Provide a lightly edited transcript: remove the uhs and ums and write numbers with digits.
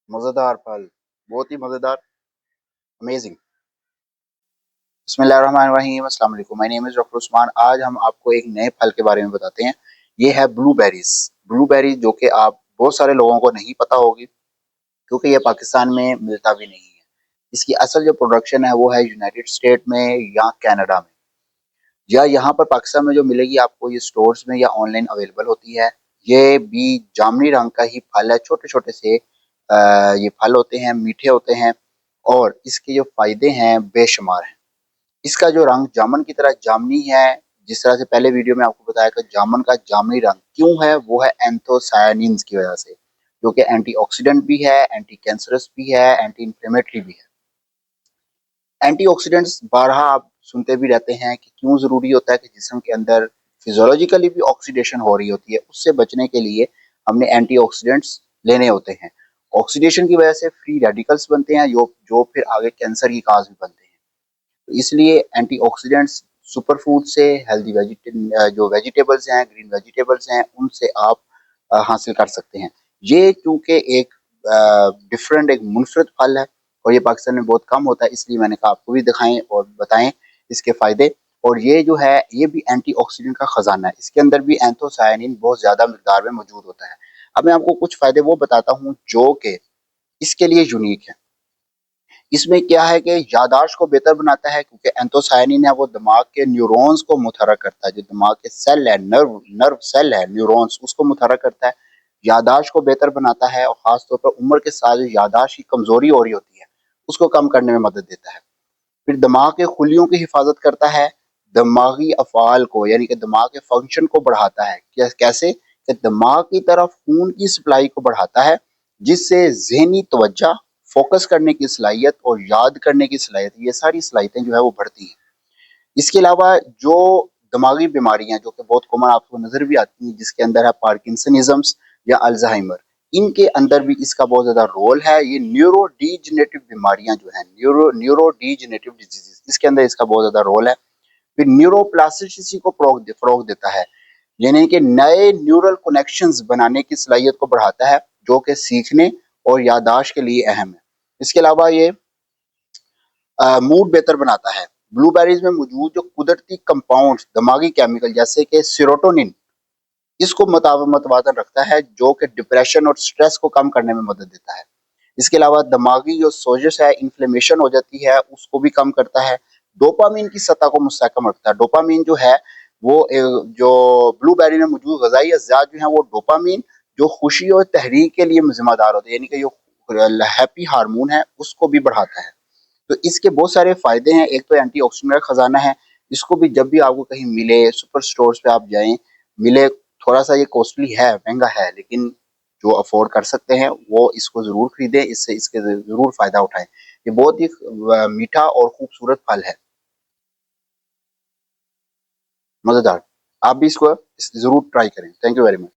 मज़ेदार फल, बहुत ही मज़ेदार, अमेज़िंग। बिस्मिल्लाहिर्रहमानिर्रहीम, अस्सलाम वालेकुम। My name is doctor Usman. आज हम आपको एक नए फल के बारे में बताते हैं। ये है ब्लूबेरीज़। ब्लूबेरीज़ जो कि आप बहुत सारे लोगों को नहीं पता होगी, क्योंकि ये पाकिस्तान में मिलता भी नहीं है। इसकी असल जो प्रोडक्शन है वो है यूनाइटेड स्टेट में या कनाडा में, या यहाँ पर पाकिस्तान में जो मिलेगी आपको ये स्टोर्स में या ऑनलाइन अवेलेबल होती है। ये भी जामुनी रंग का ही फल है, छोटे-छोटे से ये फल होते हैं, मीठे होते हैं और इसके जो फ़ायदे हैं बेशुमार हैं। इसका जो रंग जामुन की तरह जामुनी है, जिस तरह से पहले वीडियो में आपको बताया कि जामुन का जामुनी रंग क्यों है, वो है एंथोसायानिन्स की वजह से, जो कि एंटीऑक्सीडेंट भी है, एंटी कैंसरस भी है, एंटी इन्फ्लेमेटरी भी है। एंटीऑक्सीडेंट्स बारहा आप सुनते भी रहते हैं कि क्यों ज़रूरी होता है कि जिस्म के अंदर फिजियोलॉजिकली भी ऑक्सीडेशन हो रही होती है, उससे बचने के लिए हमने एंटीऑक्सीडेंट्स लेने होते हैं। ऑक्सीडेशन की वजह से फ्री रेडिकल्स बनते हैं जो फिर आगे कैंसर की काज़ भी बनते हैं। तो इसलिए एंटीऑक्सीडेंट्स सुपर फूड से हेल्दी जो वेजिटेबल्स हैं, ग्रीन वेजिटेबल्स हैं, उनसे आप हासिल कर सकते हैं। ये चूँकि एक डिफरेंट एक मुनफरद फल है और ये पाकिस्तान में बहुत कम होता है, इसलिए मैंने कहा आपको भी दिखाएँ और बताएँ इसके फ़ायदे। और ये जो है, ये भी एंटीऑक्सीडेंट का खजाना है। इसके अंदर भी एंथोसायानिन बहुत ज़्यादा मिकदार में मौजूद होता है। अब मैं आपको कुछ फ़ायदे वो बताता हूँ जो कि इसके लिए यूनिक है। इसमें क्या है कि याददाश्त को बेहतर बनाता है, क्योंकि एंथोसायानिन है वो दिमाग के न्यूरॉन्स को मुतहर्रिक करता है। जो दिमाग के सेल है, नर्व सेल है, न्यूरॉन्स, उसको मुतहर्रिक करता है। याददाश्त को बेहतर बनाता है और ख़ास तौर पर उम्र के साथ जो याददाश्त की कमज़ोरी हो रही होती है, उसको कम करने में मदद देता है। फिर दिमाग के खुलियों की हिफाजत करता है, दिमागी अफ़आल को यानी कि दिमाग के फंक्शन को बढ़ाता है। कैसे? कि दिमाग की तरफ खून की सप्लाई को बढ़ाता है, जिससे ज़हनी तवज्जो, फ़ोकस करने की सलाहियत और याद करने की सलाहियत, ये सारी सलाहियतें जो है वो बढ़ती हैं। इसके अलावा जो दिमागी बीमारियाँ जो कि बहुत कॉमन आपको नज़र भी आती हैं, जिसके अंदर है पार्किंसनिज़म्स या अल्ज़ाइमर, इनके अंदर भी इसका बहुत ज़्यादा रोल है। ये न्यूरो डीजेनरेटिव बीमारियाँ जो हैं, न्यूरो डीजेनरेटिव डिजीज़ेज़, इसके अंदर इसका बहुत ज़्यादा रोल है। फिर न्यूरोप्लास्टिसिटी को फ़रोग़ देता है, यानी कि नए न्यूरल कनेक्शंस बनाने की सलाहियत को बढ़ाता है, जो कि सीखने और याददाश्त के लिए अहम है। इसके अलावा ये मूड बेहतर बनाता है। ब्लूबेरीज़ में मौजूद जो कुदरती कंपाउंड्स, दिमागी केमिकल जैसे कि सेरोटोनिन, इसको मतवाज़न रखता है, जो कि डिप्रेशन और स्ट्रेस को कम करने में मदद देता है। इसके अलावा दिमागी जो सोज़श है, इन्फ्लेमेशन हो जाती है, उसको भी कम करता है। डोपामाइन की सतह को मुस्तहकम रखता है। डोपामाइन जो है वो जो ब्लूबेरी में मौजूद ग़िज़ाई अज़्ज़ात जो हैं, वो डोपामाइन जो खुशी और तहरीक के लिए ज़िम्मेदार होते हैं, यानी कि जो हैप्पी हार्मोन है, उसको भी बढ़ाता है। तो इसके बहुत सारे फ़ायदे हैं। एक तो एंटीऑक्सीडेंट का खजाना है। इसको भी जब भी आपको कहीं मिले, सुपर स्टोर्स पे आप जाएँ, मिले, थोड़ा-सा ये कॉस्टली है, महँगा है, लेकिन जो अफ़ोर्ड कर सकते हैं, वो इसको ज़रूर खरीदें, इससे इसके ज़रूर फ़ायदा उठाएँ। ये बहुत ही मीठा और खूबसूरत फल है, मज़ेदार। आप भी इसको ज़रूर ट्राई करें। Thank you very much.